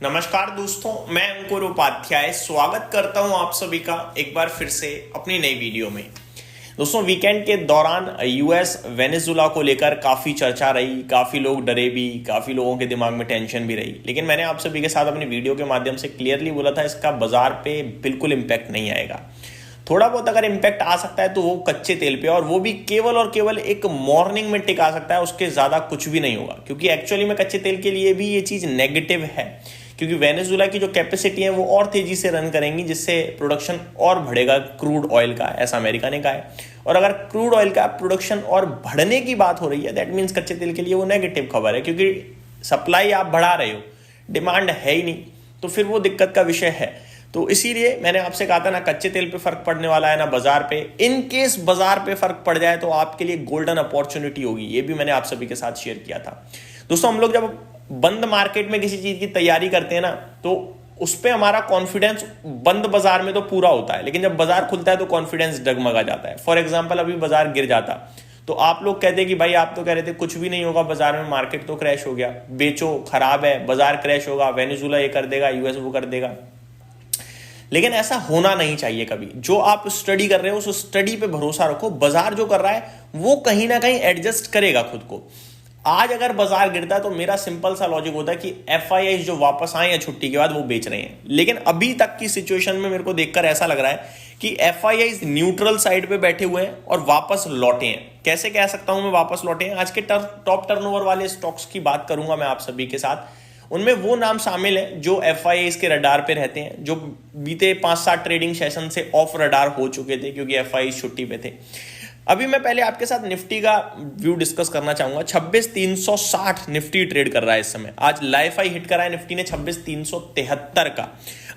नमस्कार दोस्तों, मैं अंकुर उपाध्याय स्वागत करता हूं आप सभी का एक बार फिर से अपनी नई वीडियो में। दोस्तों, वीकेंड के दौरान यूएस वेनेजुला को लेकर काफ़ी चर्चा रही, काफ़ी लोग डरे भी, काफ़ी लोगों के दिमाग में टेंशन भी रही। लेकिन मैंने आप सभी के साथ अपनी वीडियो के माध्यम से क्लियरली बोला था इसका बाजार पे बिल्कुल इम्पैक्ट नहीं आएगा। थोड़ा बहुत अगर इम्पैक्ट आ सकता है तो वो कच्चे तेल पे, और वो भी केवल और केवल एक मॉर्निंग में टिक आ सकता है, उसके ज़्यादा कुछ भी नहीं होगा। क्योंकि एक्चुअली में कच्चे तेल के लिए भी ये चीज़ नेगेटिव है, क्योंकि वेनेजुला की जो कैपेसिटी है वो और तेजी से रन करेंगी, जिससे प्रोडक्शन और बढ़ेगा क्रूड ऑयल का, ऐसा अमेरिका ने कहा है। और अगर क्रूड ऑयल का प्रोडक्शन और बढ़ने की बात हो रही है, दैट मीन्स कच्चे तेल के लिए वो नेगेटिव खबर है, क्योंकि सप्लाई आप बढ़ा रहे हो, डिमांड है ही नहीं, तो फिर वो दिक्कत का विषय है। तो इसीलिए मैंने आपसे कहा था ना कच्चे तेल पे फर्क पड़ने वाला है ना बाजार पे। इन केस बाजार पे फर्क पड़ जाए तो आपके लिए गोल्डन अपॉर्चुनिटी होगी, ये भी मैंने आप सभी के साथ शेयर किया था। दोस्तों, हम लोग जब बंद मार्केट में किसी चीज की तैयारी करते हैं ना, तो उस पर हमारा कॉन्फिडेंस बंद बाजार में तो पूरा होता है, लेकिन जब बाजार खुलता है तो कॉन्फिडेंस डगमगा जाता है। फॉर एग्जाम्पल, अभी बाजार गिर जाता तो आप लोग कहते कि भाई आप तो कह रहे थे कुछ भी नहीं होगा बाजार में, मार्केट तो क्रैश हो गया, बेचो, खराब है, बाजार क्रैश होगा, वेनेजुला ये कर देगा, यूएस वो कर देगा। लेकिन ऐसा होना नहीं चाहिए कभी। जो आप स्टडी कर रहे हो उस स्टडी पे भरोसा रखो, बाजार जो कर रहा है वो कहीं ना कहीं एडजस्ट करेगा खुद को। आज अगर बाजार गिरता है तो मेरा सिंपल सा लॉजिक होता है कि एफआईआई जो वापस आए हैं छुट्टी के बाद वो बेच रहे हैं। लेकिन अभी तक की सिचुएशन में मेरे को देखकर ऐसा लग रहा है कि एफआईआई न्यूट्रल साइड पे बैठे हुए हैं और वापस लौटे हैं। कैसे कह सकता हूं मैं वापस लौटे हैं? आज के टॉप टर्नओवर वाले स्टॉक्स की बात करूंगा मैं आप सभी के साथ। उनमें वो नाम शामिल है जो एफआईआई के रडार पे रहते हैं, जो बीते 5-7 ट्रेडिंग सेशन से ऑफ रडार हो चुके थे क्योंकि एफआईआई छुट्टी पे थे। अभी मैं पहले आपके साथ निफ्टी का व्यू डिस्कस करना चाहूंगा। 26,360 निफ्टी ट्रेड कर रहा है इस समय। आज लाइफ हाई हिट करा है निफ्टी ने 26,373 का।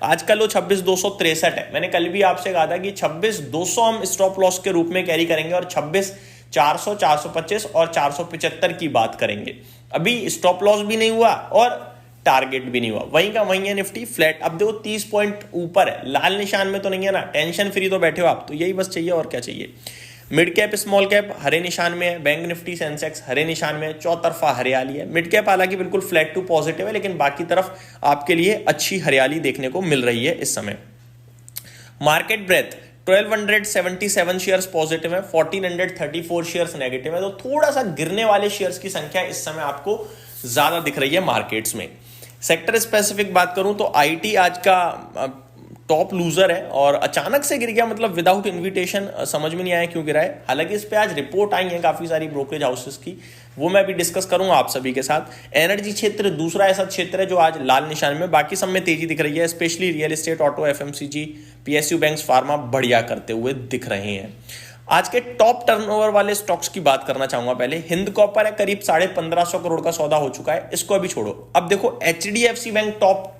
आज का लो 26,263 है। मैंने कल भी आपसे कहा था कि 26,200 हम स्टॉप लॉस के रूप में कैरी करेंगे और 26,400, 425 और 475 की बात करेंगे। अभी स्टॉप लॉस भी नहीं हुआ और टारगेट भी नहीं हुआ, वहीं का वहीं है निफ्टी फ्लैट। अब देखो 30 पॉइंट ऊपर है, लाल निशान में तो नहीं है ना, टेंशन फ्री तो बैठे हो आप, तो यही बस चाहिए और क्या चाहिए। मिड कैप स्मॉल कैप हरे निशान में है, बैंक निफ्टी सेंसेक्स हरे निशान में है, चौतरफा हरियाली है। मिड कैप हालांकि बिल्कुल फ्लैट टू पॉजिटिव है, लेकिन बाकी तरफ आपके लिए अच्छी हरियाली देखने को मिल रही है इस समय। मार्केट ब्रेथ 1277 शेयर्स पॉजिटिव है, 1434 शेयर्स नेगेटिव है, तो थोड़ा सा गिरने वाले शेयर्स की संख्या इस समय आपको ज्यादा दिख रही है मार्केट्स में। सेक्टर स्पेसिफिक बात करूं तो आईटी आज का टॉप लूजर है और अचानक से गिर गया, मतलब विदाउट इन्विटेशन। समझ में नहीं आया क्यों गिरा है। हालांकि इस पे आज रिपोर्ट आई है काफी सारी ब्रोकरेज हाउसेस की, वो मैं भी डिस्कस करूंगा आप सभी के साथ। एनर्जी क्षेत्र दूसरा ऐसा क्षेत्र है जो आज लाल निशान में, बाकी सब में तेजी दिख रही है, specially real estate, auto, FMCG, PSU banks, pharma बढ़िया करते हुए दिख रहे हैं। आज के टॉप टर्नओवर वाले स्टॉक्स की बात करना चाहूंगा। पहले हिंद कॉपर है, करीब 1550 करोड़ का सौदा हो चुका है, इसको अभी छोड़ो। अब देखो एचडीएफसी बैंक टॉप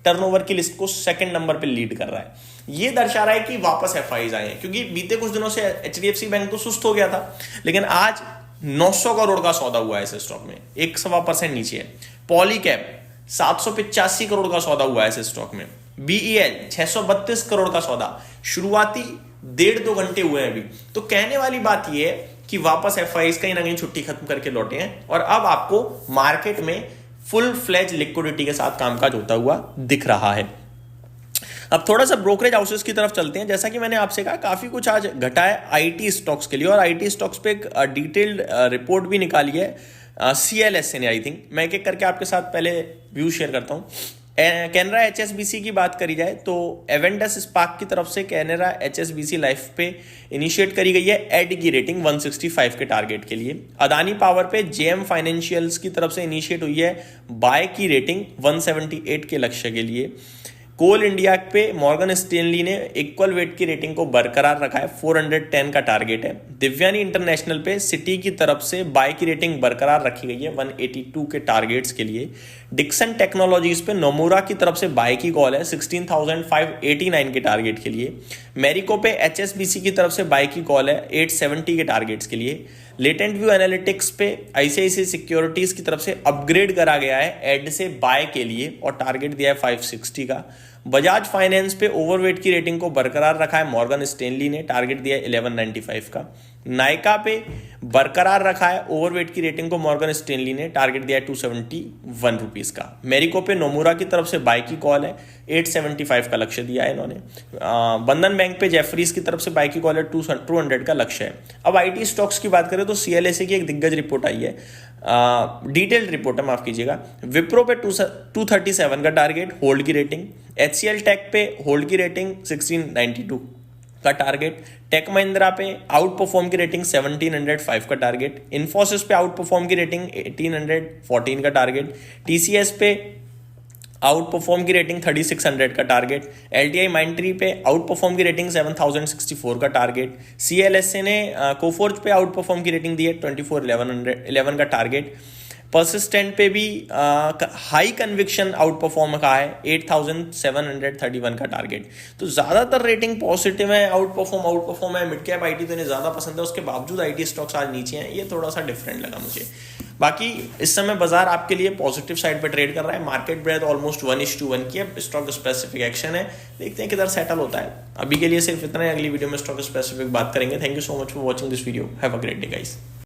टर्नओवर की लिस्ट को सेकंड नंबर पे लीड कर रहा है। ये दर्शा रहा है कि वापस एफआईज आए हैं, क्योंकि बीते कुछ दिनों से एचडीएफसी बैंक तो सुस्त हो गया था, लेकिन आज 900 करोड़ का सौदा हुआ है इस स्टॉक में, 1.25% नीचे है। पॉलीकैब 785 करोड़ का सौदा हुआ है इस स्टॉक में। बीईएल 632 करोड़ का सौदा, शुरुआती 1.5-2 घंटे हुए हैं अभी। तो कहने वाली बात यह है कि वापस एफआईज कहीं ना कहीं छुट्टी खत्म करके लौटे हैं और अब आपको मार्केट में फुल फ्लेज लिक्विडिटी के साथ कामकाज होता हुआ दिख रहा है। अब थोड़ा सा ब्रोकरेज हाउसेस की तरफ चलते हैं। जैसा कि मैंने आपसे कहा काफी कुछ आज घटा है आईटी स्टॉक्स के लिए, और आईटी स्टॉक्स पे एक डिटेल्ड रिपोर्ट भी निकाली है सीएलएसए ने। आई थिंक मैं एक एक करके आपके साथ पहले व्यू शेयर करता हूं। कैनरा एचएसबीसी की बात करी जाए तो एवेंडस स्पार्क की तरफ से कैनरा एचएसबीसी लाइफ पे इनिशिएट करी गई है एड की रेटिंग 165 के टारगेट के लिए। अदानी पावर पे जेएम फाइनेंशियल्स की तरफ से इनिशिएट हुई है बाय की रेटिंग 178 के लक्ष्य के लिए। कोल इंडिया पे मॉर्गन स्टेनली ने इक्वल वेट की रेटिंग को बरकरार रखा है, 410 का टारगेट है। दिव्यानी इंटरनेशनल पे सिटी की तरफ से बाय की रेटिंग बरकरार रखी गई है 182 के टारगेट्स के लिए। डिक्सन टेक्नोलॉजीज पे नोमुरा की तरफ से बाय की कॉल है 16,589 के टारगेट के लिए। मेरिको पे एचएसबीसी की तरफ से बाय की कॉल है 870 के टारगेट्स के लिए। लेटेंट व्यू एनालिटिक्स पे आईसीआईसीआई सिक्योरिटीज की तरफ से अपग्रेड करा गया है एड से बाय के लिए और टारगेट दिया है 560 का। बजाज फाइनेंस पे ओवरवेट की रेटिंग को बरकरार रखा है मॉर्गन स्टेनली ने, टारगेट दिया है 1195 का। नायका पे बरकरार रखा है ओवरवेट की रेटिंग को मॉर्गन स्टेनली ने, टारगेट दिया है 271 रुपीज का। मेरिको पे नोमुरा की तरफ से बाय की कॉल है, 875 का लक्ष्य दिया है इन्होंने। बंधन बैंक पे जेफरीज की तरफ से बाय की कॉल है, 200 का लक्ष्य है। अब आईटी स्टॉक्स की बात करें तो सीएलएसए की एक दिग्गज रिपोर्ट आई है, डिटेल्ड रिपोर्ट है, माफ कीजिएगा। विप्रो पे 237 का टारगेट, होल्ड की रेटिंग। एचसीएल टेक पे होल्ड की रेटिंग 1692 का टारगेट। टेक महिंद्रा पे आउट परफॉर्म की रेटिंग 1705 का टारगेट। इन्फोसिस पे आउट परफॉर्म की रेटिंग 1814 का टारगेट। टीसीएस पे आउट परफॉर्म की रेटिंग 3600 का टारगेट। एलटीआई माइंट्री पे आउट परफॉर्म की रेटिंग 7064 का टारगेट। सीएलएसए ने कोफोर्ज पे आउट परफॉर्म की रेटिंग दी है 2411 का टारगेट। परसिस्टेंट पे भी हाई कन्विक्शन आउट परफॉर्म का है, 8731 का टारगेट। तो ज्यादातर रेटिंग पॉजिटिव है, आउट परफॉर्म है। मिड कैप आईटी तो इन्हें ज्यादा पसंद है, उसके बावजूद आईटी स्टॉक्स आज नीचे हैं, ये थोड़ा सा डिफरेंट लगा मुझे। बाकी इस समय बाजार आपके लिए पॉजिटिव साइड पे ट्रेड कर रहा है। मार्केट ब्रेथ ऑलमोस्ट 1:1 की है, स्टॉक स्पेसिफिक एक्शन है, देखते हैं किधर सेटल होता है। अभी के लिए सिर्फ इतना है, अगली वीडियो में स्टॉक स्पेसिफिक बात करेंगे। Thank you so much for watching this video, have a great day guys.